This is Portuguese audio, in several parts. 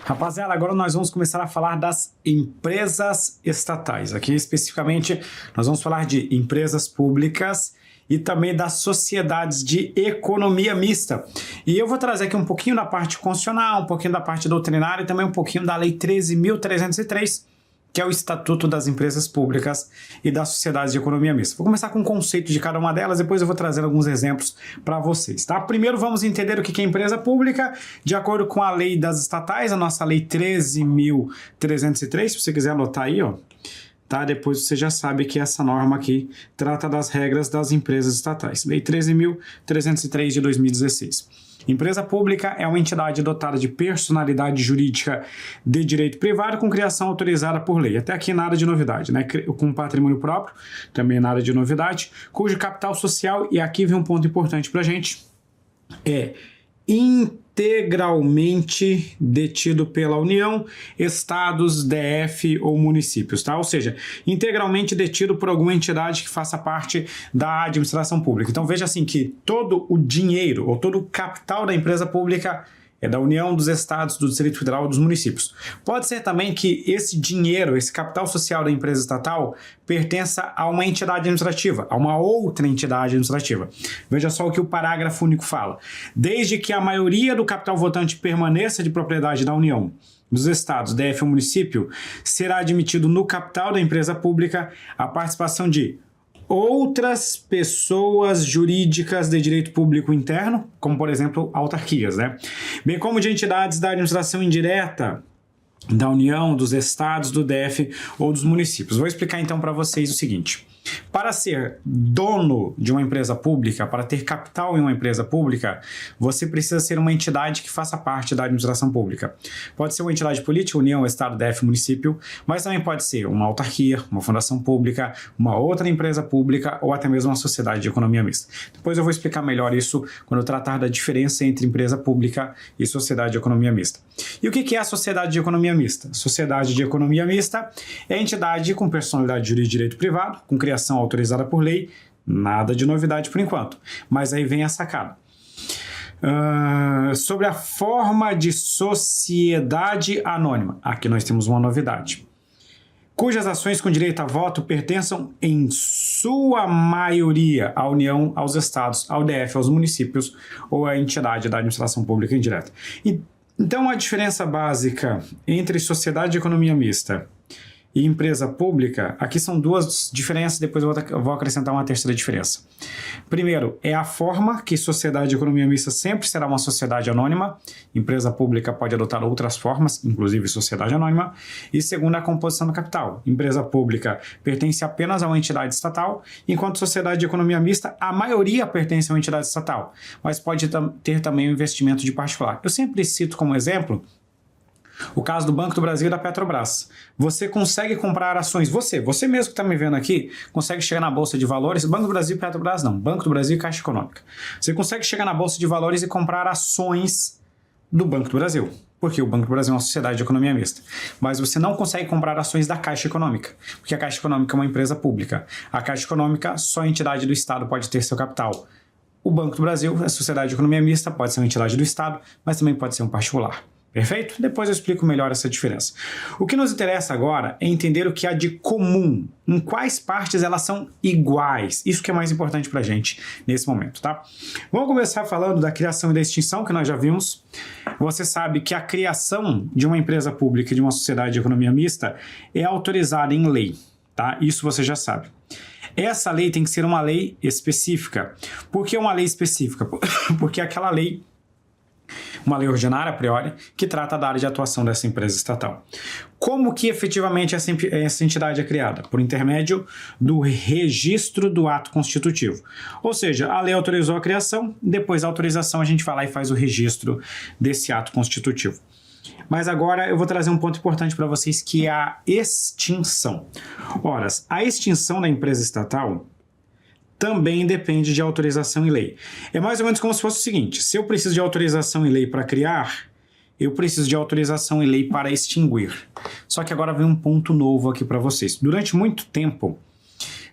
Rapaziada, agora nós vamos começar a falar das empresas estatais. Aqui especificamente nós vamos falar de empresas públicas e também das sociedades de economia mista. E eu vou trazer aqui um pouquinho da parte constitucional, um pouquinho da parte doutrinária e também um pouquinho da Lei 13.303, que é o Estatuto das Empresas Públicas e das Sociedades de Economia Mista. Vou começar com o conceito de cada uma delas, depois eu vou trazer alguns exemplos para vocês, tá? Primeiro vamos entender o que é empresa pública, de acordo com a lei das estatais, a nossa Lei 13.303, se você quiser anotar aí, ó, tá? Depois você já sabe que essa norma aqui trata das regras das empresas estatais. Lei 13.303 de 2016. Empresa pública é uma entidade dotada de personalidade jurídica de direito privado com criação autorizada por lei. Até aqui nada de novidade, né? Com patrimônio próprio, também nada de novidade. Cujo capital social, e aqui vem um ponto importante para a gente, é integralmente detido pela União, estados, DF ou municípios, tá? Ou seja, integralmente detido por alguma entidade que faça parte da administração pública. Então veja assim que todo o dinheiro ou todo o capital da empresa pública é da União, dos estados, do Distrito Federal, dos municípios. Pode ser também que esse dinheiro, esse capital social da empresa estatal pertença a uma entidade administrativa, a uma outra entidade administrativa. Veja só o que o parágrafo único fala. Desde que a maioria do capital votante permaneça de propriedade da União, dos estados, DF ou município, será admitido no capital da empresa pública a participação de outras pessoas jurídicas de direito público interno, como por exemplo autarquias, né? Bem como de entidades da administração indireta da União, dos estados, do DF ou dos municípios. Vou explicar então para vocês o seguinte. Para ser dono de uma empresa pública, para ter capital em uma empresa pública, você precisa ser uma entidade que faça parte da administração pública. Pode ser uma entidade política, União, Estado, DF, município, mas também pode ser uma autarquia, uma fundação pública, uma outra empresa pública ou até mesmo uma sociedade de economia mista. Depois eu vou explicar melhor isso quando eu tratar da diferença entre empresa pública e sociedade de economia mista. E o que é a sociedade de economia mista? Sociedade de economia mista é a entidade com personalidade jurídica de direito privado, com criação autorizada por lei, nada de novidade por enquanto. Mas aí vem a sacada. Sobre a forma de sociedade anônima. Aqui nós temos uma novidade. Cujas ações com direito a voto pertençam em sua maioria à União, aos estados, ao DF, aos municípios ou à entidade da administração pública indireta. Então a diferença básica entre sociedade de economia mista e empresa pública, aqui são duas diferenças, depois eu vou acrescentar uma terceira diferença. Primeiro, é a forma, que sociedade de economia mista sempre será uma sociedade anônima, empresa pública pode adotar outras formas, inclusive sociedade anônima. E segundo, a composição do capital. Empresa pública pertence apenas a uma entidade estatal, enquanto sociedade de economia mista, a maioria pertence a uma entidade estatal, mas pode ter também um investimento de particular. Eu sempre cito como exemplo o caso do Banco do Brasil e da Petrobras. Você consegue comprar ações, você mesmo que está me vendo aqui, consegue chegar na Bolsa de Valores, Banco do Brasil e Petrobras não, Banco do Brasil e Caixa Econômica. Você consegue chegar na Bolsa de Valores e comprar ações do Banco do Brasil, porque o Banco do Brasil é uma sociedade de economia mista. Mas você não consegue comprar ações da Caixa Econômica, porque a Caixa Econômica é uma empresa pública. A Caixa Econômica, só a entidade do Estado pode ter seu capital. O Banco do Brasil, a sociedade de economia mista, pode ser uma entidade do Estado, mas também pode ser um particular. Perfeito? Depois eu explico melhor essa diferença. O que nos interessa agora é entender o que há de comum, em quais partes elas são iguais. Isso que é mais importante para a gente nesse momento, tá? Vamos começar falando da criação e da extinção, que nós já vimos. Você sabe que a criação de uma empresa pública e de uma sociedade de economia mista é autorizada em lei, tá? Isso você já sabe. Essa lei tem que ser uma lei específica. Por que uma lei específica? Porque aquela lei, uma lei ordinária a priori, que trata da área de atuação dessa empresa estatal. Como que efetivamente essa entidade é criada? Por intermédio do registro do ato constitutivo. Ou seja, a lei autorizou a criação, depois da autorização a gente vai lá e faz o registro desse ato constitutivo. Mas agora eu vou trazer um ponto importante para vocês, que é a extinção. Ora, a extinção da empresa estatal também depende de autorização em lei. É mais ou menos como se fosse o seguinte: se eu preciso de autorização em lei para criar, eu preciso de autorização em lei para extinguir. Só que agora vem um ponto novo aqui para vocês. Durante muito tempo,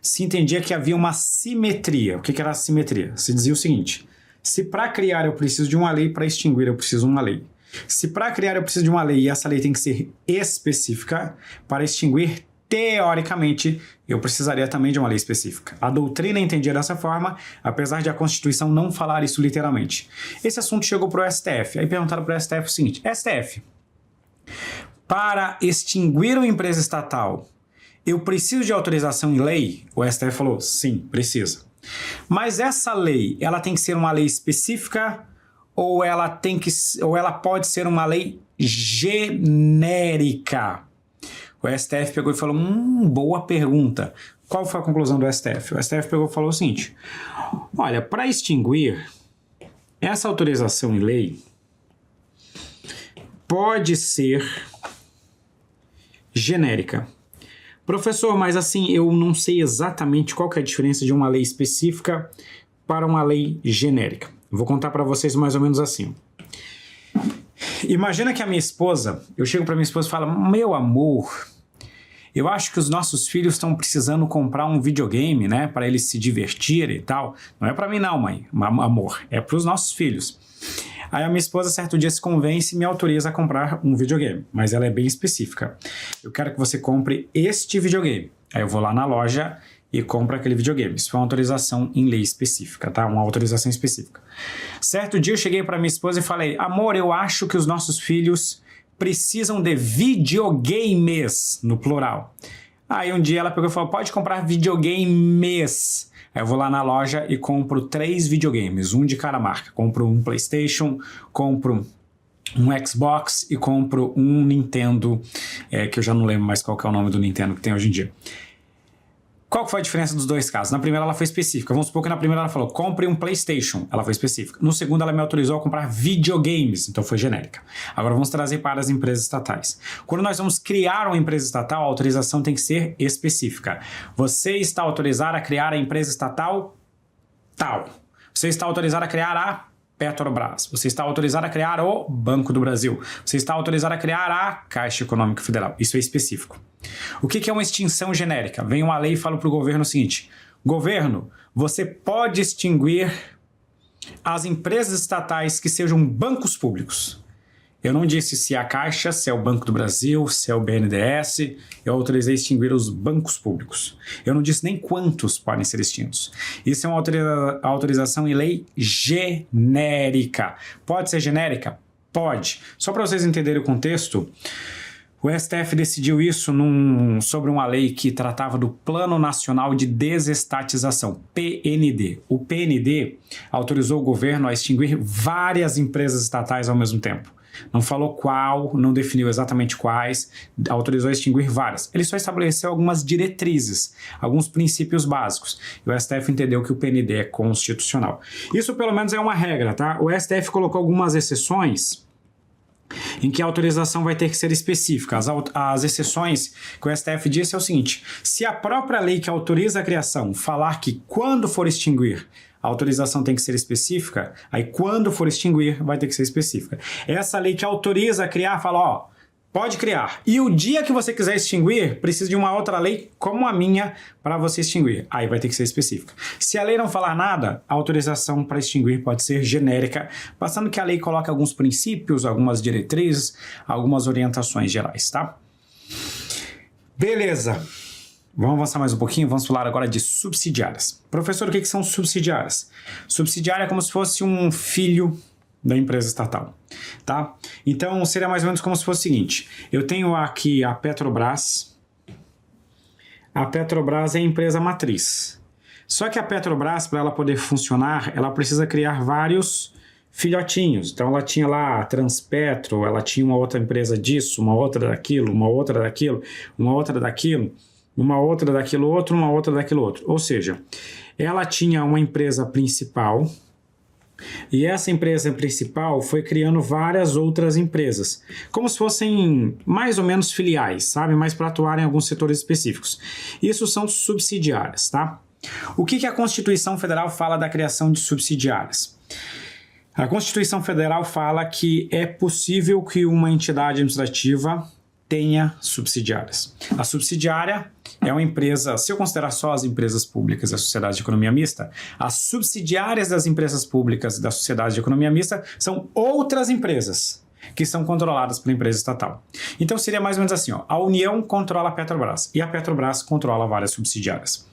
se entendia que havia uma simetria. O que era a simetria? Se dizia o seguinte: se para criar eu preciso de uma lei, para extinguir eu preciso de uma lei. Se para criar eu preciso de uma lei e essa lei tem que ser específica, para extinguir, teoricamente, eu precisaria também de uma lei específica. A doutrina entendia dessa forma, apesar de a Constituição não falar isso literalmente. Esse assunto chegou para o STF. Aí perguntaram para o STF o seguinte: STF, para extinguir uma empresa estatal, eu preciso de autorização em lei? O STF falou, sim, precisa. Mas essa lei, ela tem que ser uma lei específica ou ela pode ser uma lei genérica? O STF pegou e falou, boa pergunta. Qual foi a conclusão do STF? O STF pegou e falou o seguinte: olha, para extinguir, essa autorização em lei pode ser genérica. Professor, mas assim, eu não sei exatamente qual que é a diferença de uma lei específica para uma lei genérica. Vou contar para vocês mais ou menos assim. Imagina que a minha esposa, eu chego para minha esposa e falo, meu amor, eu acho que os nossos filhos estão precisando comprar um videogame, né, para eles se divertirem e tal. Não é para mim não, mãe, amor, é para os nossos filhos. Aí a minha esposa certo dia se convence e me autoriza a comprar um videogame, mas ela é bem específica. Eu quero que você compre este videogame. Aí eu vou lá na loja e compro aquele videogame. Isso foi uma autorização em lei específica, tá? Uma autorização específica. Certo dia eu cheguei para minha esposa e falei, amor, eu acho que os nossos filhos precisam de videogames, no plural. Aí um dia ela pegou e falou, pode comprar videogames. Aí eu vou lá na loja e compro 3 videogames, um de cada marca. Compro um PlayStation, compro um Xbox e compro um Nintendo, que eu já não lembro mais qual que é o nome do Nintendo que tem hoje em dia. Qual que foi a diferença dos dois casos? Na primeira ela foi específica. Vamos supor que na primeira ela falou, compre um PlayStation. Ela foi específica. No segundo ela me autorizou a comprar videogames. Então foi genérica. Agora vamos trazer para as empresas estatais. Quando nós vamos criar uma empresa estatal, a autorização tem que ser específica. Você está autorizado a criar a empresa estatal tal. Você está autorizado a criar a Petrobras. Você está autorizado a criar o Banco do Brasil. Você está autorizado a criar a Caixa Econômica Federal. Isso é específico. O que é uma extinção genérica? Vem uma lei e fala para o governo o seguinte: governo, você pode extinguir as empresas estatais que sejam bancos públicos. Eu não disse se é a Caixa, se é o Banco do Brasil, se é o BNDES. Eu autorizei extinguir os bancos públicos. Eu não disse nem quantos podem ser extintos. Isso é uma autorização em lei genérica. Pode ser genérica? Pode. Só para vocês entenderem o contexto, o STF decidiu isso sobre uma lei que tratava do Plano Nacional de Desestatização, PND. O PND autorizou o governo a extinguir várias empresas estatais ao mesmo tempo. Não falou qual, não definiu exatamente quais, autorizou a extinguir várias. Ele só estabeleceu algumas diretrizes, alguns princípios básicos. E o STF entendeu que o PND é constitucional. Isso pelo menos é uma regra, tá? O STF colocou algumas exceções em que a autorização vai ter que ser específica. As exceções que o STF disse é o seguinte: se a própria lei que autoriza a criação falar que quando for extinguir, a autorização tem que ser específica, aí quando for extinguir vai ter que ser específica. Essa lei que autoriza a criar fala, ó, pode criar. E o dia que você quiser extinguir, precisa de uma outra lei como a minha para você extinguir. Aí vai ter que ser específica. Se a lei não falar nada, a autorização para extinguir pode ser genérica, bastando que a lei coloque alguns princípios, algumas diretrizes, algumas orientações gerais, tá? Beleza. Vamos avançar mais um pouquinho, vamos falar agora de subsidiárias. Professor, o que são subsidiárias? Subsidiária é como se fosse um filho da empresa estatal, tá? Então, seria mais ou menos como se fosse o seguinte: eu tenho aqui a Petrobras. A Petrobras é a empresa matriz. Só que a Petrobras, para ela poder funcionar, ela precisa criar vários filhotinhos. Então, ela tinha lá a Transpetro, ela tinha uma outra empresa disso, uma outra daquilo, uma outra daquilo, uma outra daquilo, uma outra daquilo outro, uma outra daquilo outro. Ou seja, ela tinha uma empresa principal e essa empresa principal foi criando várias outras empresas, como se fossem mais ou menos filiais, sabe? Mas para atuar em alguns setores específicos. Isso são subsidiárias, tá? O que a Constituição Federal fala da criação de subsidiárias? A Constituição Federal fala que é possível que uma entidade administrativa tenha subsidiárias. A subsidiária é uma empresa, se eu considerar só as empresas públicas da sociedade de economia mista, as subsidiárias das empresas públicas da sociedade de economia mista são outras empresas. que são controladas pela empresa estatal. Então seria mais ou menos assim, ó, a União controla a Petrobras e a Petrobras controla várias subsidiárias.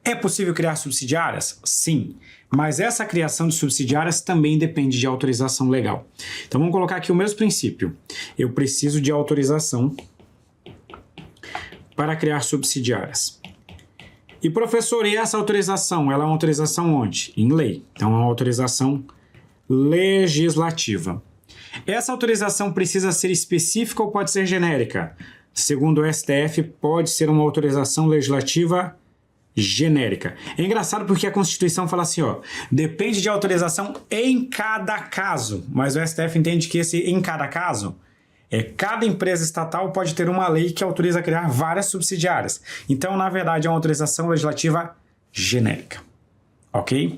É possível criar subsidiárias? Sim, mas essa criação de subsidiárias também depende de autorização legal. Então vamos colocar aqui o mesmo princípio. Eu preciso de autorização para criar subsidiárias. E professor, e essa autorização? Ela é uma autorização onde? Em lei. Então é uma autorização legislativa. Essa autorização precisa ser específica ou pode ser genérica? Segundo o STF, pode ser uma autorização legislativa genérica. É engraçado porque a Constituição fala assim, ó, depende de autorização em cada caso, mas o STF entende que esse em cada caso cada empresa estatal pode ter uma lei que autoriza a criar várias subsidiárias. Então, na verdade, é uma autorização legislativa genérica. Ok?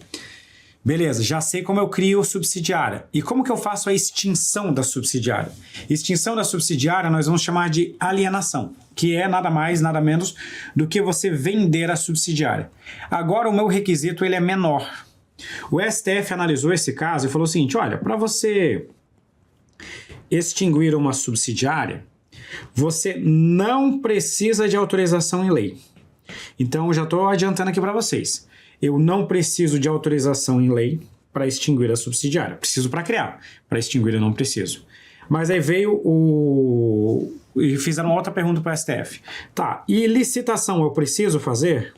Beleza, já sei como eu crio subsidiária. E como que eu faço a extinção da subsidiária? Extinção da subsidiária nós vamos chamar de alienação, que é nada mais, nada menos do que você vender a subsidiária. Agora o meu requisito ele é menor. O STF analisou esse caso e falou o seguinte, olha, para você extinguir uma subsidiária, você não precisa de autorização em lei. Então, eu já estou adiantando aqui para vocês. Eu não preciso de autorização em lei para extinguir a subsidiária. Preciso para criar. Para extinguir eu não preciso. Mas aí veio e fizeram uma outra pergunta para o STF. Tá, e licitação eu preciso fazer?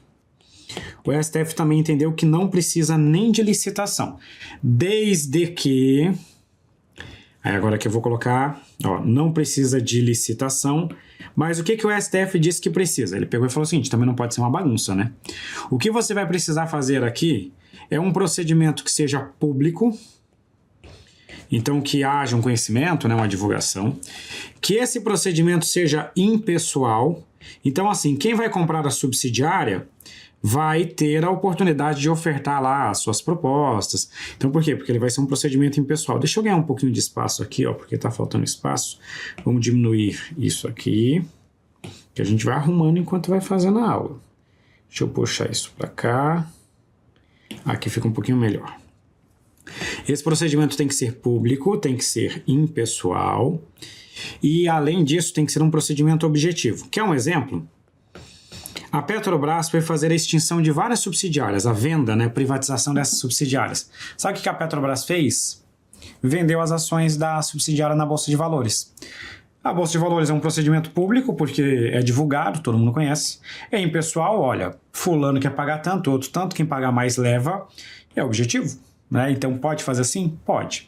O STF também entendeu que não precisa nem de licitação. Desde que... Aí agora que eu vou colocar, ó, não precisa de licitação, mas o que o STF disse que precisa? Ele pegou e falou o seguinte, também não pode ser uma bagunça, né? O que você vai precisar fazer aqui é um procedimento que seja público, então que haja um conhecimento, né, uma divulgação, que esse procedimento seja impessoal, então assim, quem vai comprar a subsidiária vai ter a oportunidade de ofertar lá as suas propostas. Então, por quê? Porque ele vai ser um procedimento impessoal. Deixa eu ganhar um pouquinho de espaço aqui, ó, porque está faltando espaço. Vamos diminuir isso aqui, que a gente vai arrumando enquanto vai fazendo a aula. Deixa eu puxar isso para cá. Aqui fica um pouquinho melhor. Esse procedimento tem que ser público, tem que ser impessoal e, além disso, tem que ser um procedimento objetivo. Quer um exemplo? A Petrobras foi fazer a extinção de várias subsidiárias, a venda, né, privatização dessas subsidiárias. Sabe o que a Petrobras fez? Vendeu as ações da subsidiária na Bolsa de Valores. A Bolsa de Valores é um procedimento público, porque é divulgado, todo mundo conhece. É impessoal, olha, fulano quer pagar tanto, outro tanto, quem pagar mais leva, é objetivo, né? Então pode fazer assim? Pode.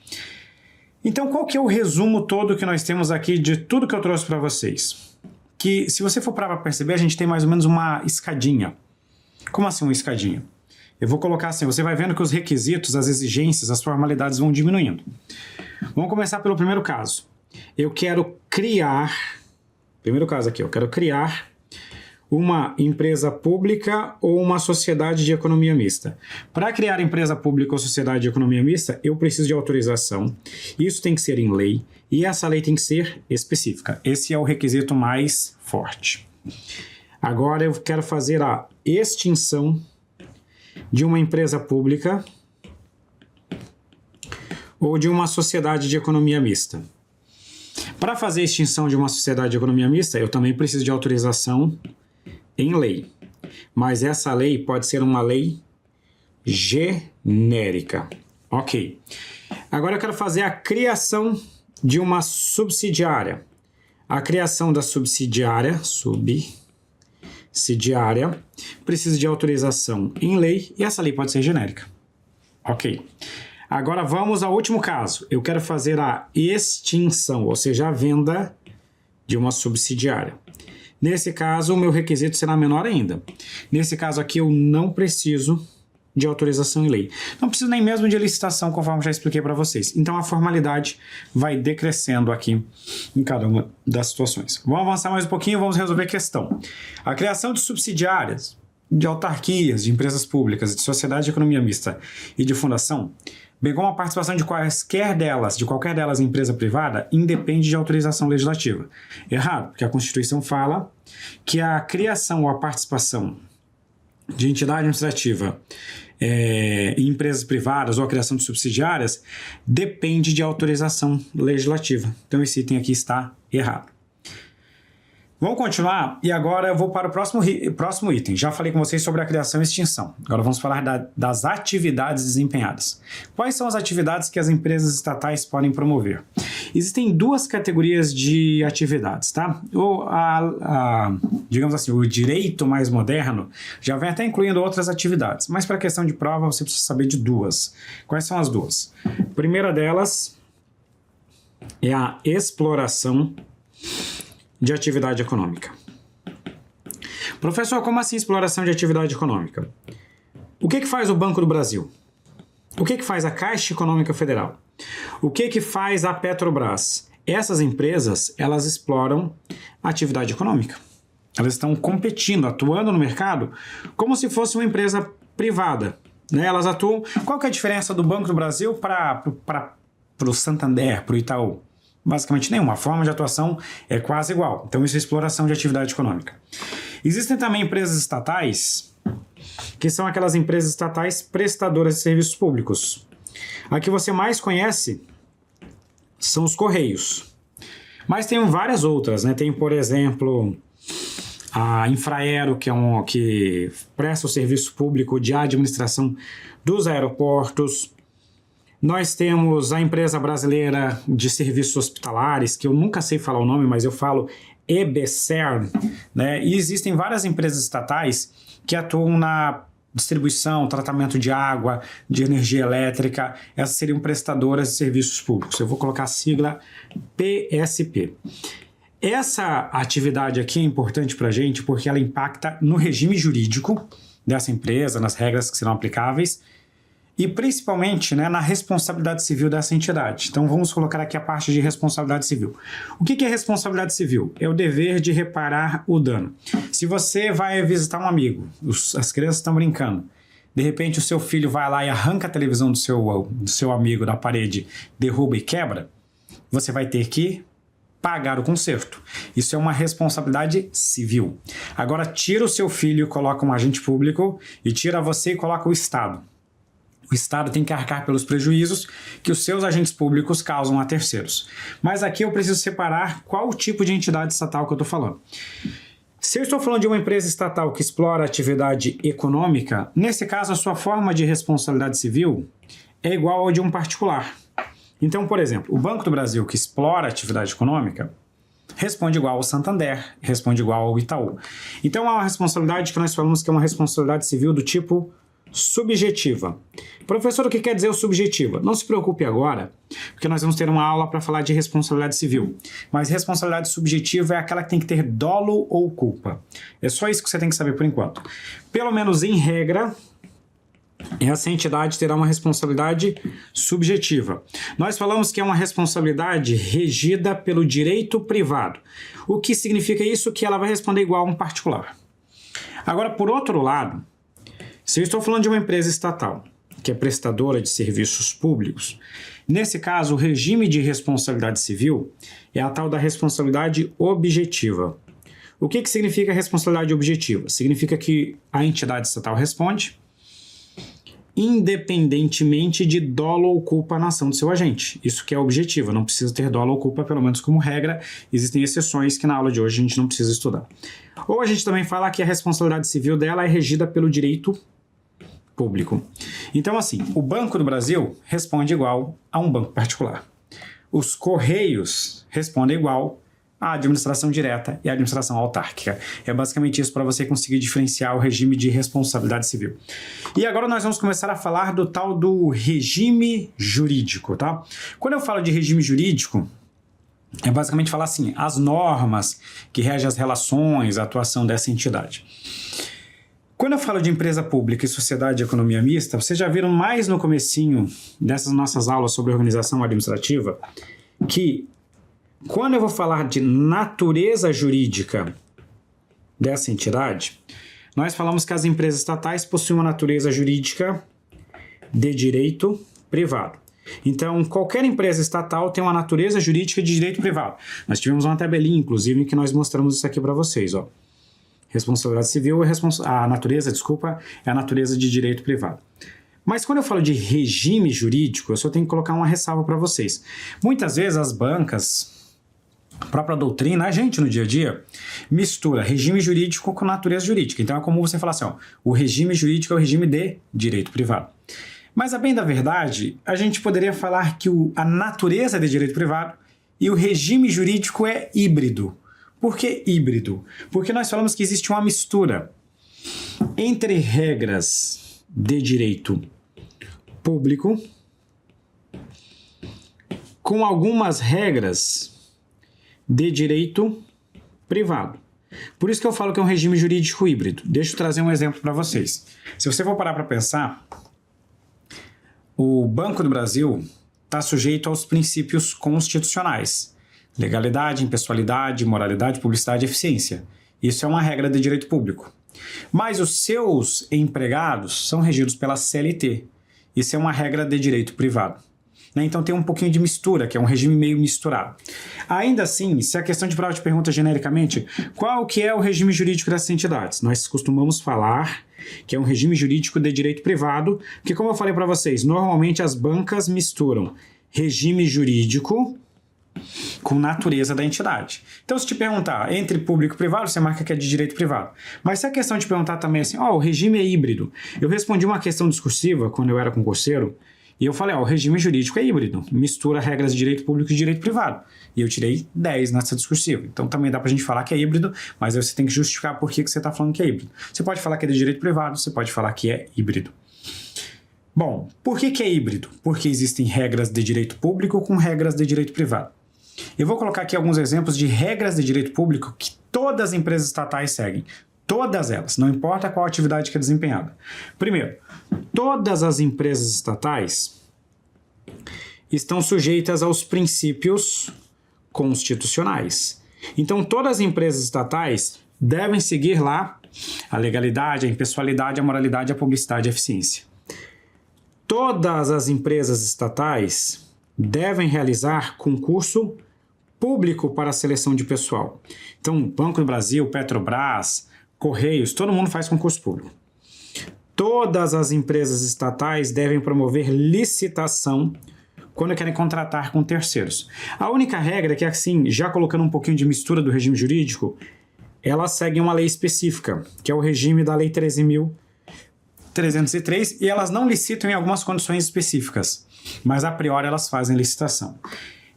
Então qual que é o resumo todo que nós temos aqui de tudo que eu trouxe para vocês? Que se você for para perceber, a gente tem mais ou menos uma escadinha. Como assim uma escadinha? Eu vou colocar assim, você vai vendo que os requisitos, as exigências, as formalidades vão diminuindo. Vamos começar pelo primeiro caso. Eu quero criar, primeiro caso aqui, eu quero criar uma empresa pública ou uma sociedade de economia mista. Para criar empresa pública ou sociedade de economia mista, eu preciso de autorização. Isso tem que ser em lei e essa lei tem que ser específica. Esse é o requisito mais forte. Agora eu quero fazer a extinção de uma empresa pública ou de uma sociedade de economia mista. Para fazer a extinção de uma sociedade de economia mista, eu também preciso de autorização em lei. Mas essa lei pode ser uma lei genérica. Ok. Agora eu quero fazer a criação de uma subsidiária. A criação da subsidiária precisa de autorização em lei e essa lei pode ser genérica. Ok. Agora vamos ao último caso. Eu quero fazer a extinção, ou seja, a venda de uma subsidiária. Nesse caso, o meu requisito será menor ainda. Nesse caso aqui, eu não preciso de autorização em lei. Não preciso nem mesmo de licitação, conforme já expliquei para vocês. Então, a formalidade vai decrescendo aqui em cada uma das situações. Vamos avançar mais um pouquinho e vamos resolver a questão. A criação de subsidiárias, de autarquias, de empresas públicas, de sociedade de economia mista e de fundação, bem como a participação de qualquer delas em empresa privada, independe de autorização legislativa. Errado, porque a Constituição fala que a criação ou a participação de entidade administrativa em empresas privadas ou a criação de subsidiárias, depende de autorização legislativa. Então esse item aqui está errado. Vamos continuar e agora eu vou para o próximo item. Já falei com vocês sobre a criação e extinção. Agora vamos falar das atividades desempenhadas. Quais são as atividades que as empresas estatais podem promover? Existem duas categorias de atividades, tá? Digamos assim, o direito mais moderno já vem até incluindo outras atividades, mas para questão de prova você precisa saber de duas. Quais são as duas? A primeira delas é a exploração de atividade econômica. Professor, como assim exploração de atividade econômica? O que faz o Banco do Brasil? O que faz a Caixa Econômica Federal? O que faz a Petrobras? Essas empresas, elas exploram a atividade econômica. Elas estão competindo, atuando no mercado como se fosse uma empresa privada, né? Elas atuam... Qual que é a diferença do Banco do Brasil para o Santander, para o Itaú? Basicamente nenhuma. A forma de atuação é quase igual. Então isso é exploração de atividade econômica. Existem também empresas estatais, que são aquelas empresas estatais prestadoras de serviços públicos. A que você mais conhece são os Correios. Mas tem várias outras, né? Tem, por exemplo, a Infraero, que presta o serviço público de administração dos aeroportos. Nós temos a empresa brasileira de serviços hospitalares, que eu nunca sei falar o nome, mas eu falo EBSER, né? E existem várias empresas estatais que atuam na distribuição, tratamento de água, de energia elétrica. Essas seriam prestadoras de serviços públicos. Eu vou colocar a sigla PSP. Essa atividade aqui é importante para a gente porque ela impacta no regime jurídico dessa empresa, nas regras que serão aplicáveis, e principalmente, né, na responsabilidade civil dessa entidade. Então vamos colocar aqui a parte de responsabilidade civil. O que é responsabilidade civil? É o dever de reparar o dano. Se você vai visitar um amigo, as crianças estão brincando, de repente o seu filho vai lá e arranca a televisão do seu amigo da parede, derruba e quebra, você vai ter que pagar o conserto. Isso é uma responsabilidade civil. Agora tira o seu filho e coloca um agente público, e tira você e coloca o Estado. O Estado tem que arcar pelos prejuízos que os seus agentes públicos causam a terceiros. Mas aqui eu preciso separar qual o tipo de entidade estatal que eu estou falando. Se eu estou falando de uma empresa estatal que explora atividade econômica, nesse caso a sua forma de responsabilidade civil é igual ao de um particular. Então, por exemplo, o Banco do Brasil que explora atividade econômica responde igual ao Santander, responde igual ao Itaú. Então há uma responsabilidade que nós falamos que é uma responsabilidade civil do tipo subjetiva. Professor, o que quer dizer o subjetiva? Não se preocupe agora, porque nós vamos ter uma aula para falar de responsabilidade civil. Mas responsabilidade subjetiva é aquela que tem que ter dolo ou culpa. É só isso que você tem que saber por enquanto. Pelo menos em regra, essa entidade terá uma responsabilidade subjetiva. Nós falamos que é uma responsabilidade regida pelo direito privado. O que significa isso? Que ela vai responder igual a um particular. Agora, por outro lado, se eu estou falando de uma empresa estatal, que é prestadora de serviços públicos, nesse caso, o regime de responsabilidade civil é a tal da responsabilidade objetiva. O que significa responsabilidade objetiva? Significa que a entidade estatal responde independentemente de dolo ou culpa na ação do seu agente. Isso que é objetivo, não precisa ter dolo ou culpa, pelo menos como regra. Existem exceções que na aula de hoje a gente não precisa estudar. Ou a gente também fala que a responsabilidade civil dela é regida pelo direito público. Então, assim, o Banco do Brasil responde igual a um banco particular. Os Correios respondem igual à administração direta e à administração autárquica. É basicamente isso para você conseguir diferenciar o regime de responsabilidade civil. E agora nós vamos começar a falar do tal do regime jurídico, tá? Quando eu falo de regime jurídico, é basicamente falar assim, as normas que regem as relações, a atuação dessa entidade. Quando eu falo de empresa pública e sociedade de economia mista, vocês já viram mais no comecinho dessas nossas aulas sobre organização administrativa que quando eu vou falar de natureza jurídica dessa entidade, nós falamos que as empresas estatais possuem uma natureza jurídica de direito privado. Então, qualquer empresa estatal tem uma natureza jurídica de direito privado. Nós tivemos uma tabelinha, inclusive, em que nós mostramos isso aqui para vocês, ó. Responsabilidade civil a natureza, desculpa, é a natureza de direito privado. Mas quando eu falo de regime jurídico, eu só tenho que colocar uma ressalva para vocês. Muitas vezes as bancas, a própria doutrina, a gente no dia a dia, mistura regime jurídico com natureza jurídica. Então é como você falar assim, ó, o regime jurídico é o regime de direito privado. Mas a bem da verdade, a gente poderia falar que a natureza é de direito privado e o regime jurídico é híbrido. Por que híbrido? Porque nós falamos que existe uma mistura entre regras de direito público com algumas regras de direito privado. Por isso que eu falo que é um regime jurídico híbrido. Deixa eu trazer um exemplo para vocês. Se você for parar para pensar, o Banco do Brasil está sujeito aos princípios constitucionais. Legalidade, impessoalidade, moralidade, publicidade e eficiência. Isso é uma regra de direito público. Mas os seus empregados são regidos pela CLT. Isso é uma regra de direito privado. Então tem um pouquinho de mistura, que é um regime meio misturado. Ainda assim, se a questão de prova te pergunta genericamente qual que é o regime jurídico dessas entidades, nós costumamos falar que é um regime jurídico de direito privado, porque como eu falei para vocês, normalmente as bancas misturam regime jurídico com natureza da entidade. Então, se te perguntar entre público e privado, você marca que é de direito privado. Mas se a questão te perguntar também assim, o regime é híbrido. Eu respondi uma questão discursiva quando eu era concurseiro, e eu falei, o regime jurídico é híbrido, mistura regras de direito público e de direito privado. E eu tirei 10 nessa discursiva. Então também dá pra gente falar que é híbrido, mas aí você tem que justificar por que você está falando que é híbrido. Você pode falar que é de direito privado, você pode falar que é híbrido. Bom, por que é híbrido? Porque existem regras de direito público com regras de direito privado. Eu vou colocar aqui alguns exemplos de regras de direito público que todas as empresas estatais seguem. Todas elas, não importa qual atividade que é desempenhada. Primeiro, todas as empresas estatais estão sujeitas aos princípios constitucionais. Então, todas as empresas estatais devem seguir lá a legalidade, a impessoalidade, a moralidade, a publicidade e a eficiência. Todas as empresas estatais devem realizar concurso público para a seleção de pessoal. Então, Banco do Brasil, Petrobras, Correios, todo mundo faz concurso público. Todas as empresas estatais devem promover licitação quando querem contratar com terceiros. A única regra é que, assim, já colocando um pouquinho de mistura do regime jurídico, elas seguem uma lei específica, que é o regime da Lei 13.303, e elas não licitam em algumas condições específicas, mas a priori elas fazem licitação.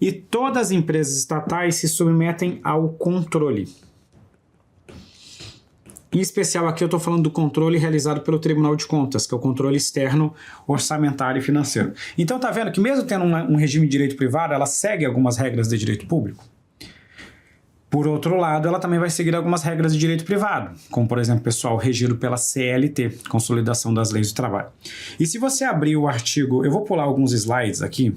E todas as empresas estatais se submetem ao controle. Em especial aqui eu estou falando do controle realizado pelo Tribunal de Contas, que é o controle externo, orçamentário e financeiro. Então tá vendo que mesmo tendo um regime de direito privado, ela segue algumas regras de direito público. Por outro lado, ela também vai seguir algumas regras de direito privado, como por exemplo, pessoal regido pela CLT, Consolidação das Leis do Trabalho. E se você abrir o artigo, eu vou pular alguns slides aqui,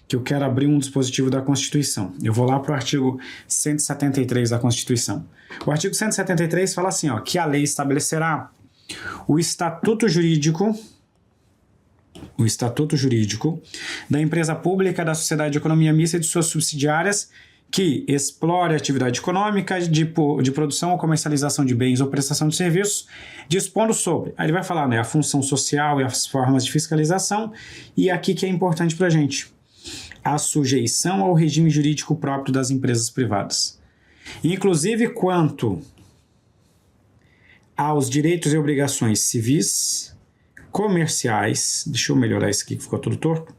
que eu quero abrir um dispositivo da Constituição. Eu vou lá para o artigo 173 da Constituição. O artigo 173 fala assim, que a lei estabelecerá o estatuto jurídico da empresa pública, da sociedade de economia mista e de suas subsidiárias que explore a atividade econômica de produção ou comercialização de bens ou prestação de serviços, dispondo sobre. Aí ele vai falar, a função social e as formas de fiscalização, e aqui que é importante para a gente, a sujeição ao regime jurídico próprio das empresas privadas. Inclusive quanto aos direitos e obrigações civis, comerciais, deixa eu melhorar isso aqui que ficou tudo torto,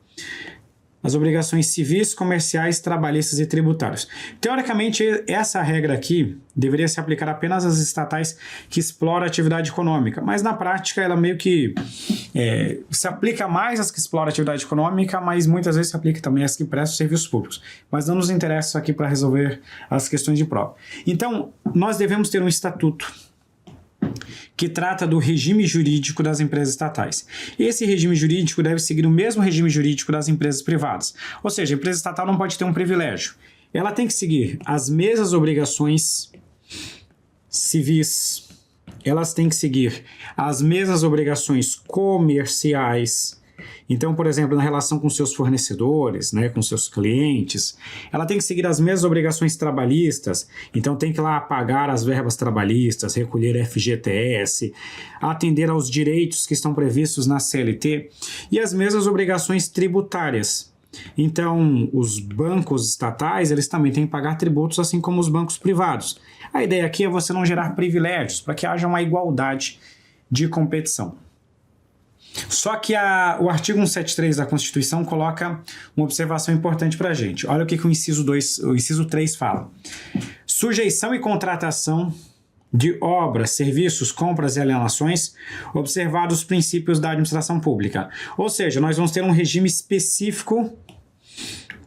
as obrigações civis, comerciais, trabalhistas e tributários. Teoricamente, essa regra aqui deveria se aplicar apenas às estatais que exploram a atividade econômica, mas na prática ela meio que se aplica mais às que exploram a atividade econômica, mas muitas vezes se aplica também às que prestam serviços públicos. Mas não nos interessa isso aqui para resolver as questões de prova. Então, nós devemos ter um estatuto que trata do regime jurídico das empresas estatais. Esse regime jurídico deve seguir o mesmo regime jurídico das empresas privadas. Ou seja, a empresa estatal não pode ter um privilégio. Ela tem que seguir as mesmas obrigações civis, elas têm que seguir as mesmas obrigações comerciais, Então, por exemplo, na relação com seus fornecedores, né, com seus clientes, ela tem que seguir as mesmas obrigações trabalhistas, então tem que ir lá pagar as verbas trabalhistas, recolher FGTS, atender aos direitos que estão previstos na CLT e as mesmas obrigações tributárias. Então, os bancos estatais, eles também têm que pagar tributos, assim como os bancos privados. A ideia aqui é você não gerar privilégios, para que haja uma igualdade de competição. Só que o artigo 173 da Constituição coloca uma observação importante para a gente. Olha o que o inciso 3 fala. Sujeição e contratação de obras, serviços, compras e alienações, observados os princípios da administração pública. Ou seja, nós vamos ter um regime específico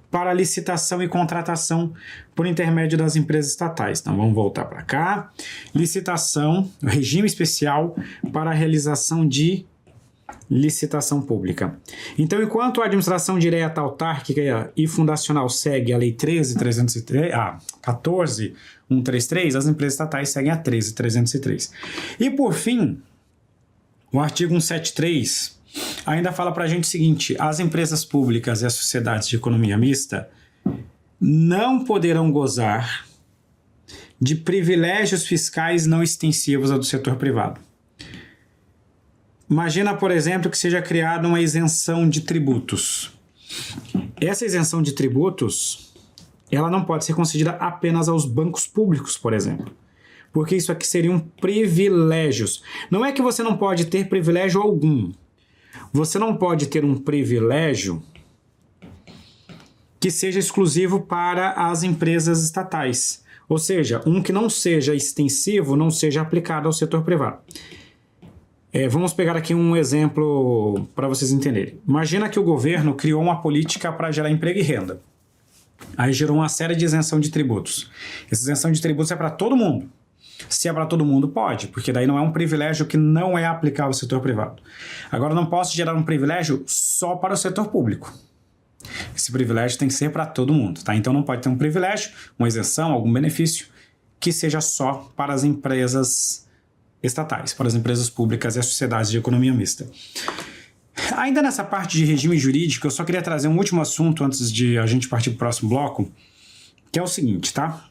para licitação e contratação por intermédio das empresas estatais. Então, vamos voltar para cá. Licitação, regime especial para a realização de licitação pública. Então, enquanto a administração direta, autárquica e fundacional segue a Lei 14.133, as empresas estatais seguem a 13.303. E, por fim, o artigo 173 ainda fala para a gente o seguinte: as empresas públicas e as sociedades de economia mista não poderão gozar de privilégios fiscais não extensivos ao do setor privado. Imagina, por exemplo, que seja criada uma isenção de tributos. Essa isenção de tributos, ela não pode ser concedida apenas aos bancos públicos, por exemplo. Porque isso aqui seriam privilégios. Não é que você não pode ter privilégio algum. Você não pode ter um privilégio que seja exclusivo para as empresas estatais. Ou seja, um que não seja extensivo, não seja aplicado ao setor privado. Vamos pegar aqui um exemplo para vocês entenderem. Imagina que o governo criou uma política para gerar emprego e renda. Aí gerou uma série de isenção de tributos. Essa isenção de tributos é para todo mundo. Se é para todo mundo, pode, porque daí não é um privilégio que não é aplicável ao setor privado. Agora, não posso gerar um privilégio só para o setor público. Esse privilégio tem que ser para todo mundo, tá? Então não pode ter um privilégio, uma isenção, algum benefício que seja só para as empresas estatais, para as empresas públicas e as sociedades de economia mista. Ainda nessa parte de regime jurídico, eu só queria trazer um último assunto antes de a gente partir para o próximo bloco, que é o seguinte, tá?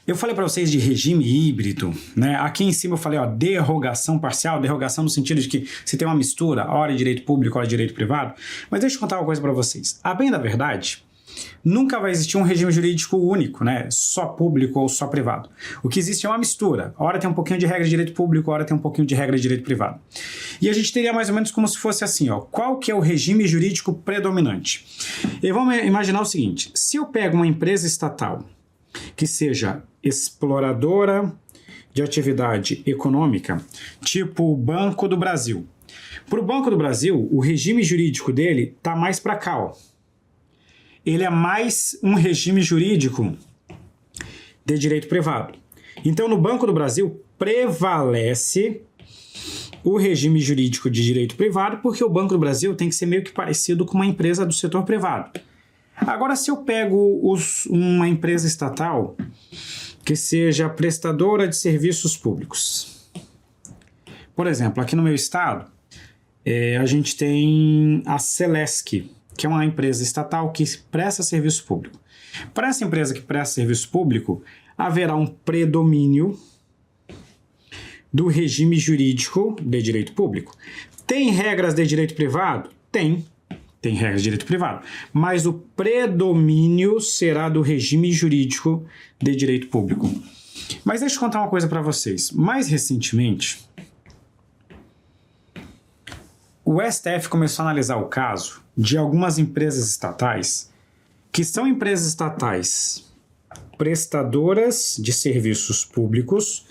Eu falei para vocês de regime híbrido, né? Aqui em cima eu falei, derrogação parcial, derrogação no sentido de que se tem uma mistura, hora direito público, hora direito privado. Mas deixa eu contar uma coisa para vocês. A bem da verdade, nunca vai existir um regime jurídico único, né? Só público ou só privado. O que existe é uma mistura. Hora tem um pouquinho de regra de direito público, hora tem um pouquinho de regra de direito privado. E a gente teria mais ou menos como se fosse assim, qual que é o regime jurídico predominante? E vamos imaginar o seguinte, se eu pego uma empresa estatal que seja exploradora de atividade econômica, tipo o Banco do Brasil. Para o Banco do Brasil, o regime jurídico dele está mais para cá, Ele é mais um regime jurídico de direito privado. Então, no Banco do Brasil, prevalece o regime jurídico de direito privado, porque o Banco do Brasil tem que ser meio que parecido com uma empresa do setor privado. Agora, se eu pego uma empresa estatal que seja prestadora de serviços públicos. Por exemplo, aqui no meu estado, a gente tem a Celesc, que é uma empresa estatal que presta serviço público. Para essa empresa que presta serviço público, haverá um predomínio do regime jurídico de direito público. Tem regras de direito privado? Tem regras de direito privado, mas o predomínio será do regime jurídico de direito público. Mas deixa eu contar uma coisa para vocês. Mais recentemente, o STF começou a analisar o caso de algumas empresas estatais que são empresas estatais prestadoras de serviços públicos,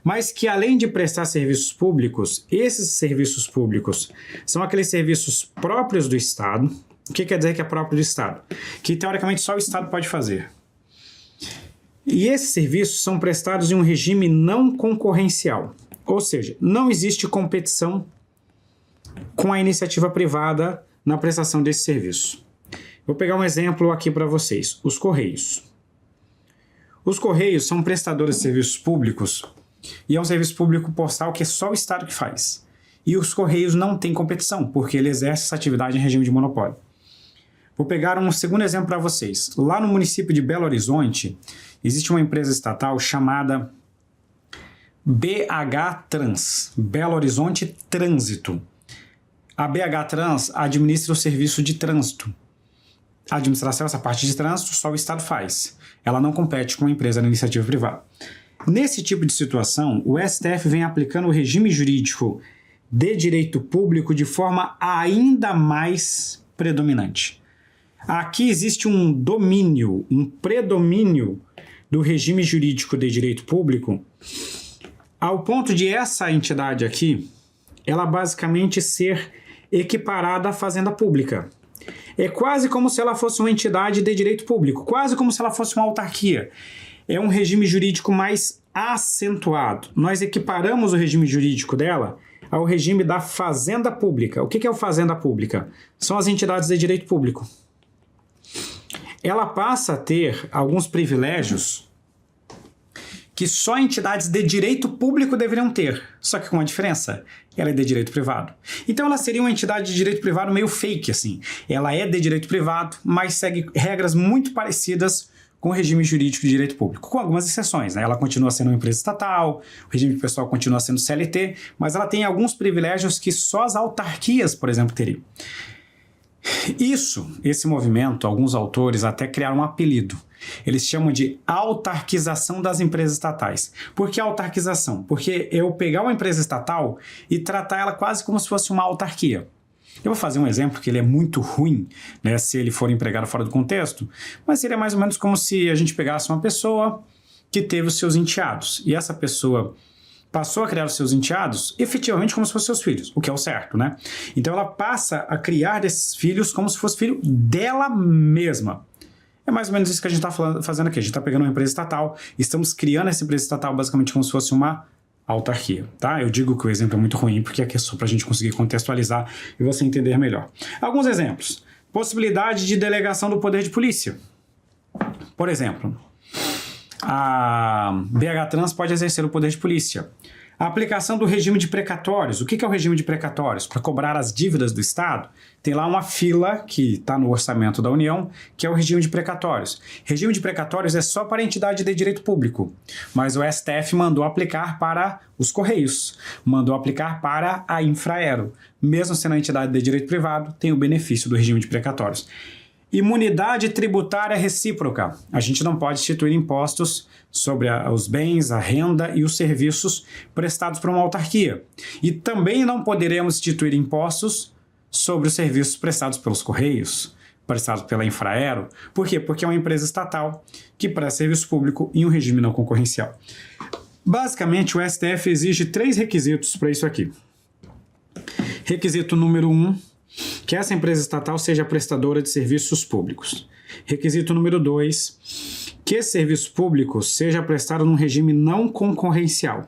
mas que além de prestar serviços públicos, esses serviços públicos são aqueles serviços próprios do Estado. O que quer dizer que é próprio do Estado? Que teoricamente só o Estado pode fazer. E esses serviços são prestados em um regime não concorrencial, ou seja, não existe competição com a iniciativa privada na prestação desse serviço. Vou pegar um exemplo aqui para vocês, os Correios. Os Correios são prestadores de serviços públicos e é um serviço público postal que é só o Estado que faz. e os Correios não têm competição, porque ele exerce essa atividade em regime de monopólio. Vou pegar um segundo exemplo para vocês. Lá no município de Belo Horizonte, existe uma empresa estatal chamada BH Trans, Belo Horizonte Trânsito. A BH Trans administra o serviço de trânsito. A administração, essa parte de trânsito, só o Estado faz. Ela não compete com a empresa da iniciativa privada. Nesse tipo de situação, o STF vem aplicando o regime jurídico de direito público de forma ainda mais predominante. Aqui existe um domínio, um predomínio do regime jurídico de direito público, ao ponto de essa entidade aqui, ela basicamente ser equiparada à fazenda pública. É quase como se ela fosse uma entidade de direito público, quase como se ela fosse uma autarquia. É um regime jurídico mais acentuado. Nós equiparamos o regime jurídico dela ao regime da fazenda pública. O que é o fazenda pública? São as entidades de direito público. Ela passa a ter alguns privilégios que só entidades de direito público deveriam ter. Só que com uma diferença, ela é de direito privado. Então ela seria uma entidade de direito privado meio fake, assim. Ela é de direito privado, mas segue regras muito parecidas com o regime jurídico de direito público, com algumas exceções, né? Ela continua sendo uma empresa estatal, o regime pessoal continua sendo CLT, mas ela tem alguns privilégios que só as autarquias, por exemplo, teriam. Esse movimento, alguns autores até criaram um apelido. Eles chamam de autarquização das empresas estatais. Por que autarquização? Porque eu pegar uma empresa estatal e tratar ela quase como se fosse uma autarquia. Eu vou fazer um exemplo que ele é muito ruim, né, se ele for empregado fora do contexto, mas seria mais ou menos como se a gente pegasse uma pessoa que teve os seus enteados e essa pessoa passou a criar os seus enteados efetivamente como se fossem seus filhos, o que é o certo, né? Então ela passa a criar esses filhos como se fosse filho dela mesma. É mais ou menos isso que a gente está fazendo aqui. A gente está pegando uma empresa estatal, estamos criando essa empresa estatal basicamente como se fosse uma autarquia, tá? Eu digo que o exemplo é muito ruim porque aqui é só para a gente conseguir contextualizar e você entender melhor. Alguns exemplos. Possibilidade de delegação do poder de polícia. Por exemplo, a BH Trans pode exercer o poder de polícia. A aplicação do regime de precatórios. O que é o regime de precatórios? Para cobrar as dívidas do Estado, tem lá uma fila que está no orçamento da União, que é o regime de precatórios. Regime de precatórios é só para a entidade de direito público, mas o STF mandou aplicar para os Correios, mandou aplicar para a Infraero. Mesmo sendo a entidade de direito privado, tem o benefício do regime de precatórios. Imunidade tributária recíproca. A gente não pode instituir impostos sobre os bens, a renda e os serviços prestados por uma autarquia. E também não poderemos instituir impostos sobre os serviços prestados pelos Correios, prestados pela Infraero. Por quê? Porque é uma empresa estatal que presta serviço público em um regime não concorrencial. Basicamente, o STF exige 3 requisitos para isso aqui. Requisito número 1, que essa empresa estatal seja prestadora de serviços públicos. Requisito número 2, que esse serviço público seja prestado num regime não concorrencial.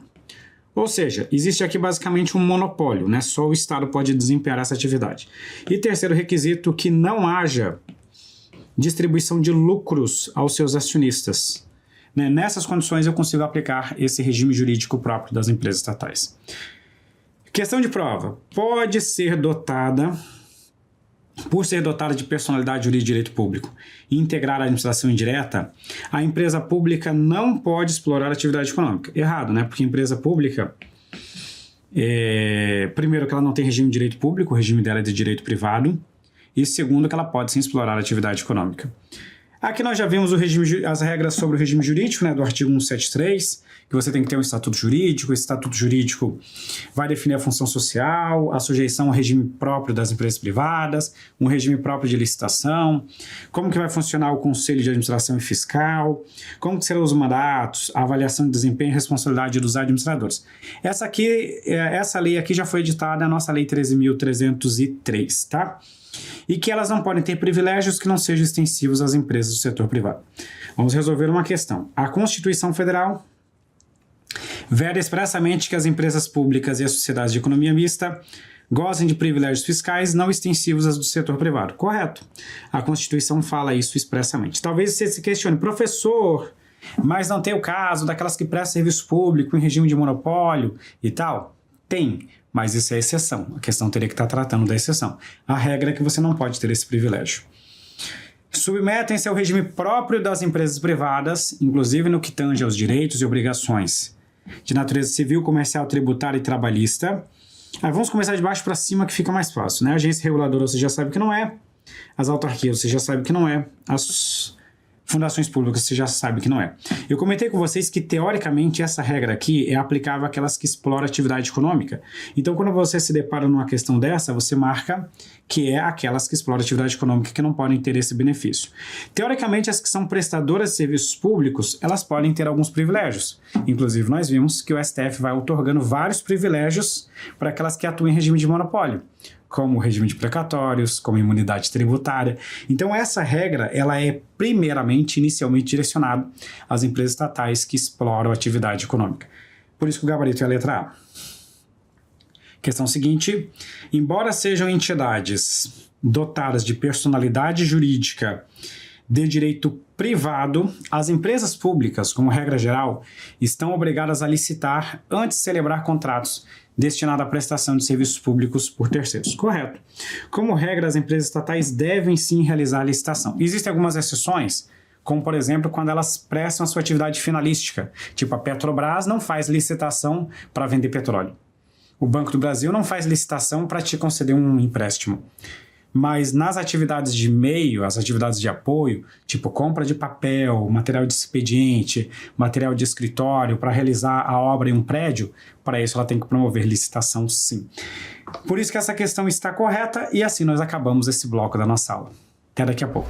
Ou seja, existe aqui basicamente um monopólio, né? Só o Estado pode desempenhar essa atividade. E terceiro requisito, que não haja distribuição de lucros aos seus acionistas. Né? Nessas condições eu consigo aplicar esse regime jurídico próprio das empresas estatais. Questão de prova. Pode ser dotada, por ser dotada de personalidade jurídica de direito público e integrar a administração indireta, a empresa pública não pode explorar a atividade econômica. Errado, né? Porque a empresa pública, primeiro, que ela não tem regime de direito público, o regime dela é de direito privado, e segundo, que ela pode sim explorar a atividade econômica. Aqui nós já vimos as regras sobre o regime jurídico, né, do artigo 173, que você tem que ter um estatuto jurídico. Esse estatuto jurídico vai definir a função social, a sujeição ao regime próprio das empresas privadas, um regime próprio de licitação, como que vai funcionar o conselho de administração e fiscal, como que serão os mandatos, a avaliação de desempenho e responsabilidade dos administradores. Essa lei aqui já foi editada, a nossa lei 13.303, tá? E que elas não podem ter privilégios que não sejam extensivos às empresas do setor privado. Vamos resolver uma questão. A Constituição Federal veda expressamente que as empresas públicas e as sociedades de economia mista gozem de privilégios fiscais não extensivos às do setor privado. Correto. A Constituição fala isso expressamente. Talvez você se questione, professor, mas não tem o caso daquelas que prestam serviço público em regime de monopólio e tal? Tem, mas isso é exceção. A questão teria que estar tratando da exceção. A regra é que você não pode ter esse privilégio. Submetem-se ao regime próprio das empresas privadas, inclusive no que tange aos direitos e obrigações de natureza civil, comercial, tributária e trabalhista. Aí vamos começar de baixo para cima, que fica mais fácil, né? A agência reguladora você já sabe que não é, as autarquias você já sabe que não é, as fundações públicas você já sabe que não é. Eu comentei com vocês que, teoricamente, essa regra aqui é aplicável àquelas que exploram atividade econômica. Então, quando você se depara numa questão dessa, você marca que é aquelas que exploram atividade econômica que não podem ter esse benefício. Teoricamente, as que são prestadoras de serviços públicos, elas podem ter alguns privilégios. Inclusive, nós vimos que o STF vai outorgando vários privilégios para aquelas que atuam em regime de monopólio, como o regime de precatórios, como imunidade tributária. Então, essa regra, ela é primeiramente, inicialmente direcionada às empresas estatais que exploram atividade econômica. Por isso que o gabarito é a letra A. Questão seguinte: embora sejam entidades dotadas de personalidade jurídica de direito privado, as empresas públicas, como regra geral, estão obrigadas a licitar antes de celebrar contratos destinados à prestação de serviços públicos por terceiros. Correto. Como regra, as empresas estatais devem sim realizar a licitação. Existem algumas exceções, como por exemplo, quando elas prestam a sua atividade finalística. Tipo, a Petrobras não faz licitação para vender petróleo. O Banco do Brasil não faz licitação para te conceder um empréstimo. Mas nas atividades de meio, as atividades de apoio, tipo compra de papel, material de expediente, material de escritório, para realizar a obra em um prédio, para isso ela tem que promover licitação sim. Por isso que essa questão está correta e assim nós acabamos esse bloco da nossa aula. Até daqui a pouco.